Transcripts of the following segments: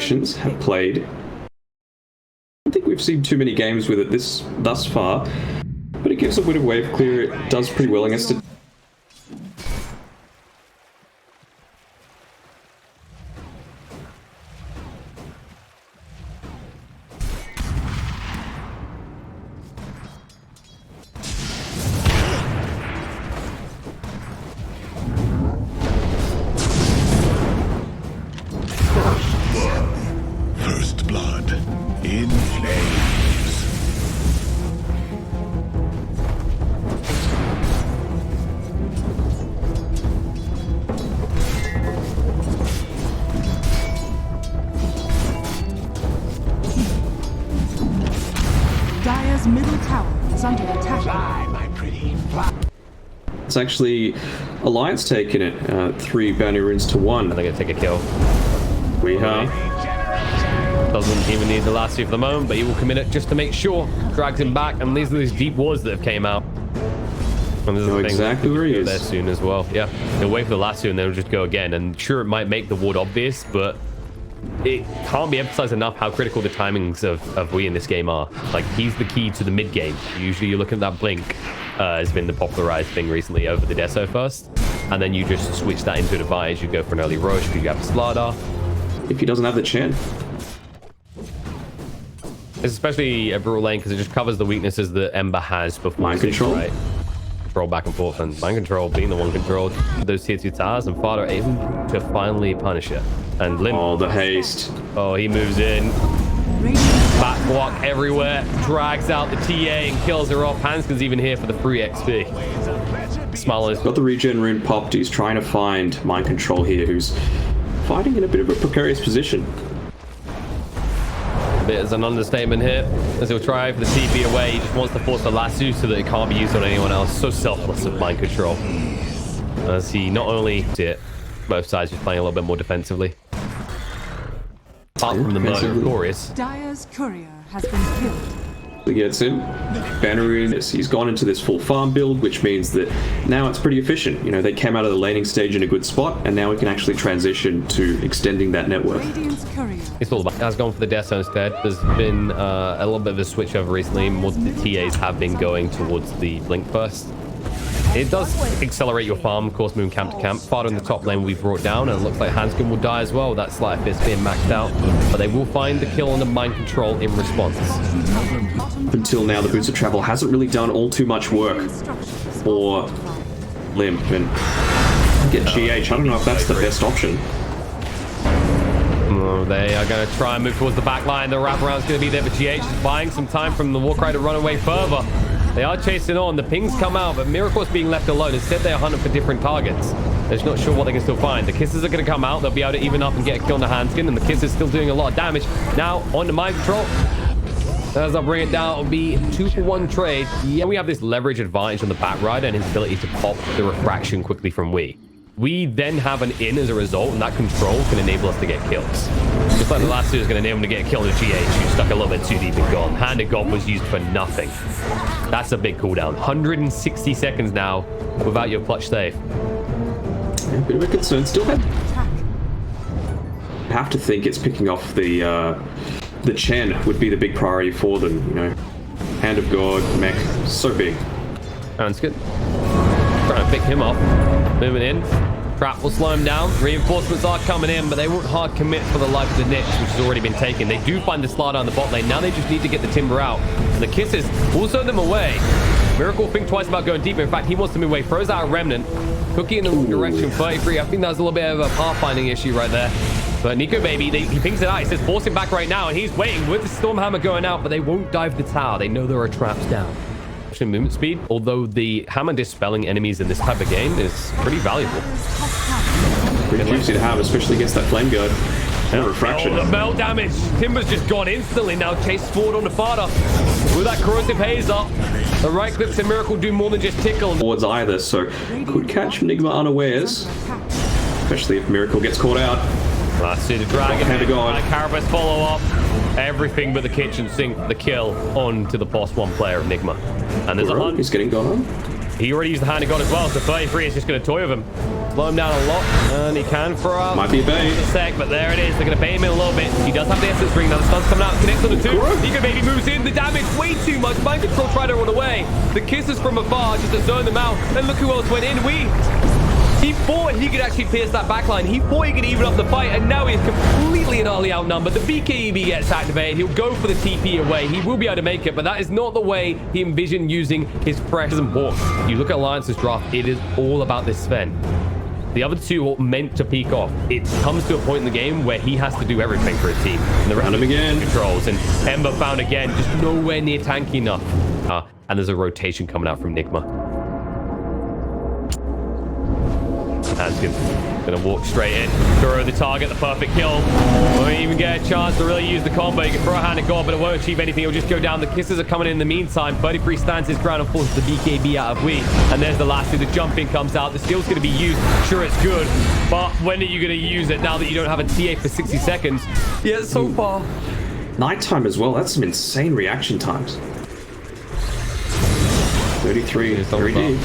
combinations have played. I don't think we've seen too many games with it thus far, but it gives a bit of wave clear. It does pretty well against it. First blood in flames. Dire's middle tower is under attack. Fly, my pretty, fly. It's actually Alliance taking it, 3 bounty runes to 1. And they're going to take a kill. We have. Doesn't even need the lasso for the moment, but he will commit it just to make sure. Drags him back, and these are these deep wards that have came out. And this Know is the exactly where he is. There soon as well. Yeah, they'll wait for the lasso and they'll just go again. And sure, it might make the ward obvious, but it can't be emphasized enough how critical the timings of we in this game are. Like, he's the key to the mid game. Usually you're looking at that blink has been the popularized thing recently over the Deso first, and then you just switch that into an advantage. You go for an early rush because you have a Slardar. If he doesn't have the Chen. It's especially a brutal lane because it just covers the weaknesses that Ember has before. Mind control. Right? Control back and forth, and mind control being the one controlled those tier 2 towers, and Fada able to finally punish it. And Limp. Oh, the haste. Oh, he moves in. Back block everywhere. Drags out the TA and kills her off. Hanskin's even here for the free XP. Smallers. Got the regen rune popped. He's trying to find mind control here, who's fighting in a bit of a precarious position. A bit as an understatement here, as he'll try for the TP away. He just wants to force the lasso so that it can't be used on anyone else. So selfless of mind control. As he not only did it, both sides just playing a little bit more defensively. Apart from the murder of Glorious. Dire's courier has been killed. He gets him. Banner rune. He's gone into this full farm build, which means that now it's pretty efficient. You know, they came out of the laning stage in a good spot, and now we can actually transition to extending that network. Radiant's courier. It's all about has gone for the Death Zone instead. There's been a little bit of a switch over recently. More the TAs have been going towards the Blink first. It does accelerate your farm, of course, moving camp to camp. Far in the top lane we've brought down, and it looks like Hanskin will die as well. That Slight Fist being maxed out, but they will find the kill on the mind control in response. Until now, the Boots of Travel hasn't really done all too much work for Limp, and get GH. I don't know if that's the best option. Oh, they are going to try and move towards the back line. The wraparound's going to be there, but GH is buying some time from the Warcry to run away further. They are chasing on. The pings come out, but Miracle's being left alone. Instead, they are hunting for different targets. They're just not sure what they can still find. The Kisses are going to come out. They'll be able to even up and get a kill on the Hanskin, and the Kiss is still doing a lot of damage. Now, on the mind control. As I'll bring it down, it'll be 2-for-1 trade. Yeah, we have this leverage advantage on the back rider and his ability to pop the refraction quickly from We then have an in as a result, and that control can enable us to get kills. Just like the last two is going to enable him to get a kill to GH, who stuck a little bit too deep and gone. Hand of God was used for nothing. That's a big cooldown. 160 seconds now without your clutch save. Yeah, a bit of a concern. Still have to think it's picking off the Chen would be the big priority for them. You know, Hand of God, mech, so big. Sounds good. Trying to pick him off. Moving in. Trap will slow him down. Reinforcements are coming in, but they won't hard commit for the life of the niche, which has already been taken. They do find the Slardar on the bot lane. Now they just need to get the Timber out. And the Kisses will send them away. Miracle think twice about going deeper. In fact, he wants to move away. Throws out a Remnant. Cookie in the wrong direction. 33. I think that's a little bit of a pathfinding issue right there. But Nico Baby, he pings it out. He says, force him back right now. And he's waiting with the Stormhammer going out, but they won't dive the tower. They know there are traps down. Movement speed, although the hammer dispelling enemies in this type of game is pretty valuable. Pretty juicy to have, especially against that flame guard. And refraction. Oh, the bell damage. Timber's just gone instantly now. Chase forward on the Fada. With that corrosive haze up, the right clicks and Miracle do more than just tickle. Towards either, so could catch Nigma unawares. Especially if Miracle gets caught out. Last see the dragon. Hand of God. Carapace follow up. Everything but the kitchen sink the kill onto the +1 player of Nigma. And there's a hunt. He's getting gone on. He already used the Hand of God as well, so 33 is just going to toy with him. Slow him down a lot, and he can throw out. Might be a bait. A sec, but there it is. They're going to bait him in a little bit. He does have the essence ring. Now the stun's coming out. Connects on the two. Niko Baby moves in. The damage way too much. Mind control tried to run away. The kisses from afar just to zone them out. And look who else went in. He thought he could actually pierce that backline. He thought he could even up the fight, and now he's completely and utterly outnumbered. The BKB gets activated. He'll go for the TP away. He will be able to make it, but that is not the way he envisioned using his fresh and walk. You look at Alliance's draft, it is all about this Sven. The other two are meant to peak off. It comes to a point in the game where he has to do everything for his team. And the rest of again controls, and Ember found again, just nowhere near tanky enough. And there's a rotation coming out from Nigma. Hanskin gonna walk straight in, throw the target, the perfect kill. Won't even get a chance to really use the combo. You can throw a hand at God, but it won't achieve anything. It'll just go down. The kisses are coming in the meantime. 33 stands his ground and forces the BKB out of Wii. And there's the last two. The jumping comes out. The steel's gonna be used. Sure, it's good, but when are you gonna use it now that you don't have a TA for 60 seconds? Yeah, so far. Nighttime as well. That's some insane reaction times. 33, 3D.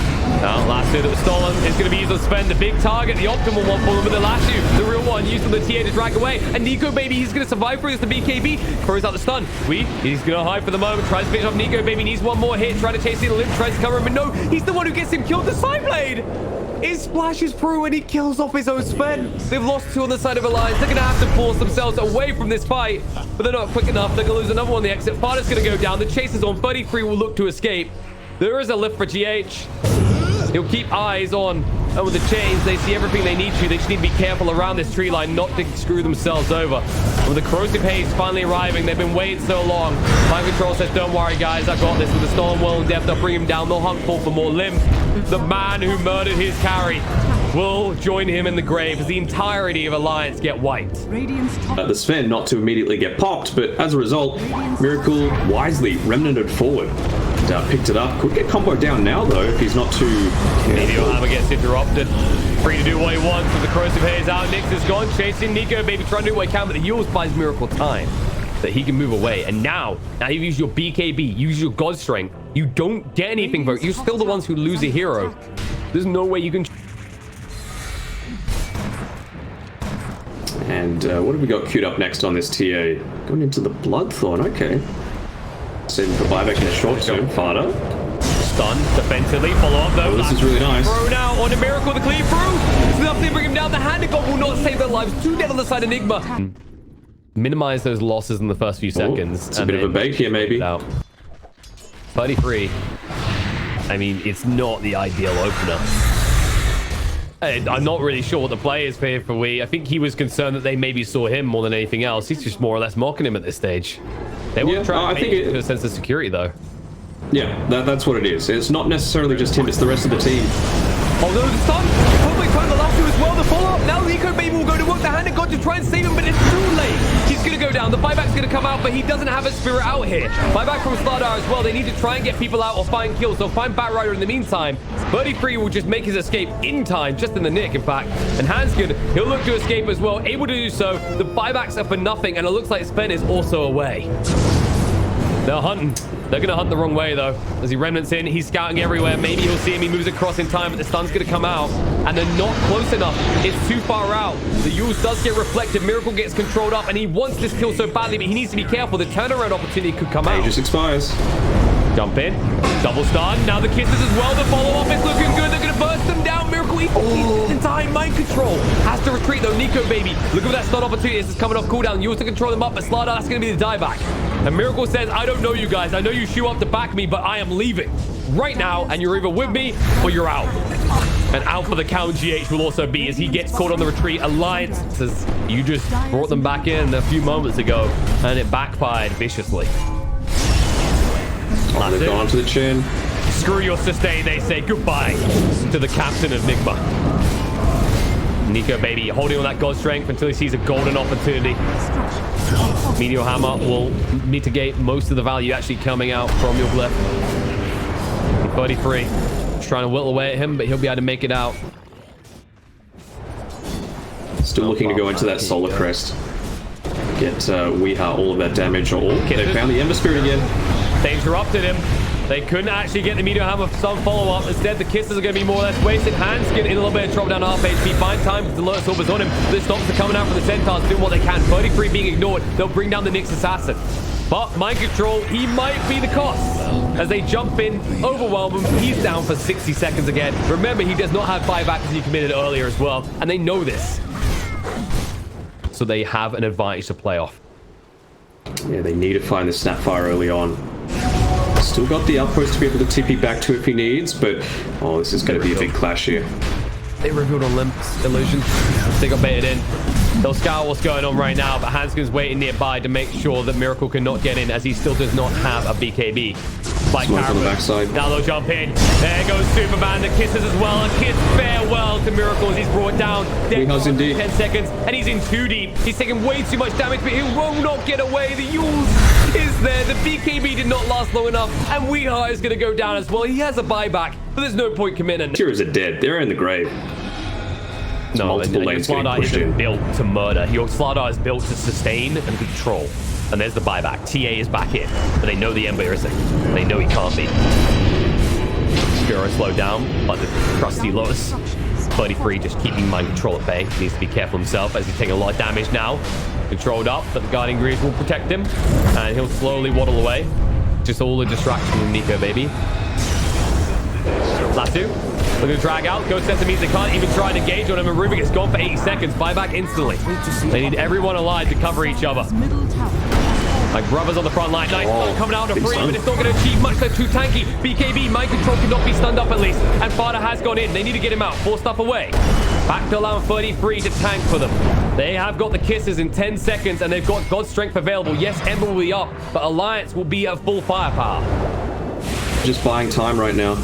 Now, last two that was stolen is going to be used on Sven, the big target, the optimal one for them, but the last two, the real one, used on the TA to drag away. And Niko Baby, he's going to survive through this, the BKB, throws out the stun. He's going to hide for the moment, tries to finish off Niko Baby, needs one more hit, trying to chase the limb, tries to cover him, but no, he's the one who gets him killed. The side blade! It splashes through and he kills off his own Sven. They've lost two on the side of Alliance. They're going to have to force themselves away from this fight, but they're not quick enough. They're going to lose another one on the exit. Fada's going to go down. The chasers on 33 will look to escape. There is a lift for GH. He'll keep eyes on, and with the chains, they see everything they need to. They just need to be careful around this tree line, not to screw themselves over. With the corrosive haze finally arriving, they've been waiting so long. Mind control says, don't worry, guys, I got this. With the stolen world and death, they'll bring him down. They'll hunt for more limbs. The man who murdered his carry will join him in the grave as the entirety of Alliance get wiped. The Sven not to immediately get popped, but as a result, Miracle wisely remnanted forward. Picked it up. Could get combo down now, though, if he's not too Meteor Hammer gets interrupted. Free to do what he wants with the corrosive haze out. Nyx is gone, chasing Niko Baby, trying to do what he can, but the Eul's buys Miracle time that he can move away. And now you use your BKB, use your God Strength. You don't get anything for it. You're still the ones who lose a hero. There's no way you can... And what have we got queued up next on this TA? Going into the Bloodthorn, okay. Saving for buyback in a short term. Fada. Stun defensively. Follow up though. Oh, this is really nice. Throw now on a Miracle to clean through. It's enough to bring him down. The hand of God will not save their lives. 2 dead on the side of Nigma. Minimize those losses in the first few seconds. It's a bit of a bait here, maybe. 33. I mean, it's not the ideal opener. I'm not really sure what the play is here for Wii. I think he was concerned that they maybe saw him more than anything else. He's just more or less mocking him at this stage. They will try to make it a sense of security, though. Yeah, that's what it is. It's not necessarily just him, it's the rest of the team. Although the stun, probably trying the last two as well. The follow-up, now Niko Baby will go to work the hand of God to try and save him, but it's too late. He's going to go down. The buyback's going to come out, but he doesn't have a spirit out here. Buyback from Slardar as well. They need to try and get people out or find kills. They'll find Batrider in the meantime. 33 will just make his escape in time, just in the nick, in fact. And Hanskin, he'll look to escape as well, able to do so. The buybacks are for nothing, and it looks like Sven is also away. They're hunting. They're going to hunt the wrong way, though. As he remnants in, he's scouting everywhere. Maybe he'll see him. He moves across in time, but the stun's going to come out. And they're not close enough. It's too far out. The Eul's does get reflected. Miracle gets controlled up, and he wants this kill so badly, but he needs to be careful. The turnaround opportunity could come out. Just expires. Jump in. Double stun. Now the kisses as well. The follow-up is looking good. They're going to burst them down. Miracle he's in time. Mind control. Has to retreat, though. Niko Baby. Look at that stun opportunity. This is coming off cooldown. Eul's to control them up, but Slardar, that's going to be the dieback. And Miracle says, I don't know you guys. I know you shoot up to back me, but I am leaving right now, and you're either with me or you're out. And out for the count GH will also be as he gets caught on the retreat. Alliance says, you just brought them back in a few moments ago, and it backfired viciously. They've gone to the chin. Screw your sustain, they say. Goodbye to the captain of Nigma. Niko Baby holding on that God Strength until he sees a golden opportunity. Meteor Hammer will mitigate most of the value actually coming out from your glyph. 33. Just trying to whittle away at him, but he'll be able to make it out. Still looking to go into that Solar Crest. Get Weeha all of that damage. They found the Ember Spirit again. They interrupted him. They couldn't actually get the Meteor Hammer for some follow-up. Instead, the kisses are going to be more or less wasted. Hanskin in a little bit of trouble down half HP. Find time with the Alert Silvers on him. The stomps are coming out from the Centaurs, doing what they can. 33 being ignored. They'll bring down the Nyx Assassin. But Mind Control, he might be the cost. As they jump in, overwhelm him. He's down for 60 seconds again. Remember, he does not have buyback as he committed earlier as well. And they know this. So they have an advantage to play off. Yeah, they need to find the Snapfire early on. Still got the outpost to be able to TP back to if he needs, but oh, this is going to be a big clash here. They revealed Olympus illusion. They got baited in. They'll scour what's going on right now, but Hanskin's waiting nearby to make sure that Miracle cannot get in, as he still does not have a BKB. Spike on the backside. Now they'll jump in. There goes Superman. The kisses as well. A kiss farewell to Miracle as he's brought down. He has indeed. 10 seconds, and he's in too deep. He's taking way too much damage, but he will not get away. The Yules is there. The BKB did not last long enough, and Weeheart is going to go down as well. He has a buyback, but there's no point committing. Heroes are dead. They're in the grave. No, and your Slardar isn't built to murder. Your Slardar is built to sustain and control. And there's the buyback. TA is back in, but they know the Ember isn't. They know he can't be. Skuro slowed down, but the trusty Lotus 33 just keeping Mind Control at bay. He needs to be careful himself as he's taking a lot of damage now. Controlled up, but the Guardian Greaves will protect him, and he'll slowly waddle away. Just all the distraction from Nico, baby. Lasso. Look at the drag out. Ghost Center means they can't even try and engage on him, and Rubik is gone for 80 seconds. Buyback instantly. They need everyone alive to cover each other. Like brothers on the front line. Nice ball coming out of free, but it's not going to achieve much. They're too tanky. BKB, Mind Control cannot be stunned up at least. And Fada has gone in. They need to get him out. Force stuff away. Back to allow 33 to tank for them. They have got the kisses in 10 seconds, and they've got God's Strength available. Yes, Ember will be up, but Alliance will be at full firepower. Just buying time right now.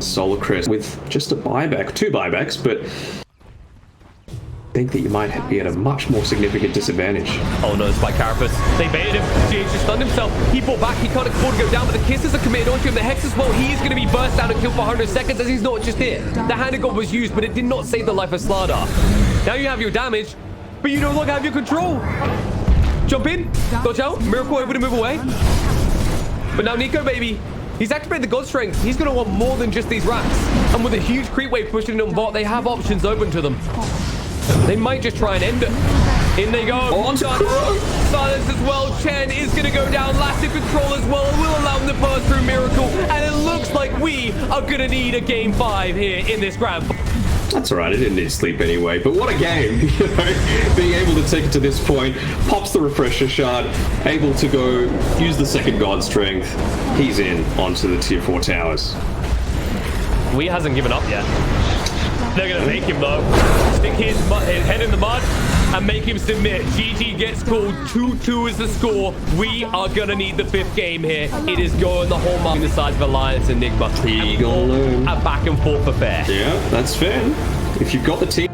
Solar Crest with just a buyback, 2 buybacks, but I think that you might be at a much more significant disadvantage. Oh no, it's by Carapace. They baited him. GH just stunned himself. He fought back. He can't afford to go down, but the kisses are committed onto him. The Hex as well. He's going to be burst down and killed for 100 seconds as he's not just here. The Hand of God was used, but it did not save the life of Slardar. Now you have your damage, but you no longer have your control. Jump in. Dodge out. Miracle able to move away. But now Nico, baby. He's activated the God Strength. He's going to want more than just these racks. And with a huge creep wave pushing on bot, they have options open to them. They might just try and end it. In they go. On Silence as well. Chen is going to go down. Lasting control as well. Will allow him to burst through Miracle. And it looks like we are going to need a game 5 here in this grand. That's all right. I didn't need sleep anyway. But what a game. You know, being able to take it to this point, pops the refresher shard, able to go use the second God Strength. He's in onto the tier 4 towers. We hasn't given up yet. They're going to make him, though. Stick his head in the mud and make him submit. GG gets called. 2-2 is the score. We are going to need the 5th game here. It is going the whole mark in the sides of Alliance and Nigma. Eagle a back and forth affair. Yeah, that's fair. If you've got the team.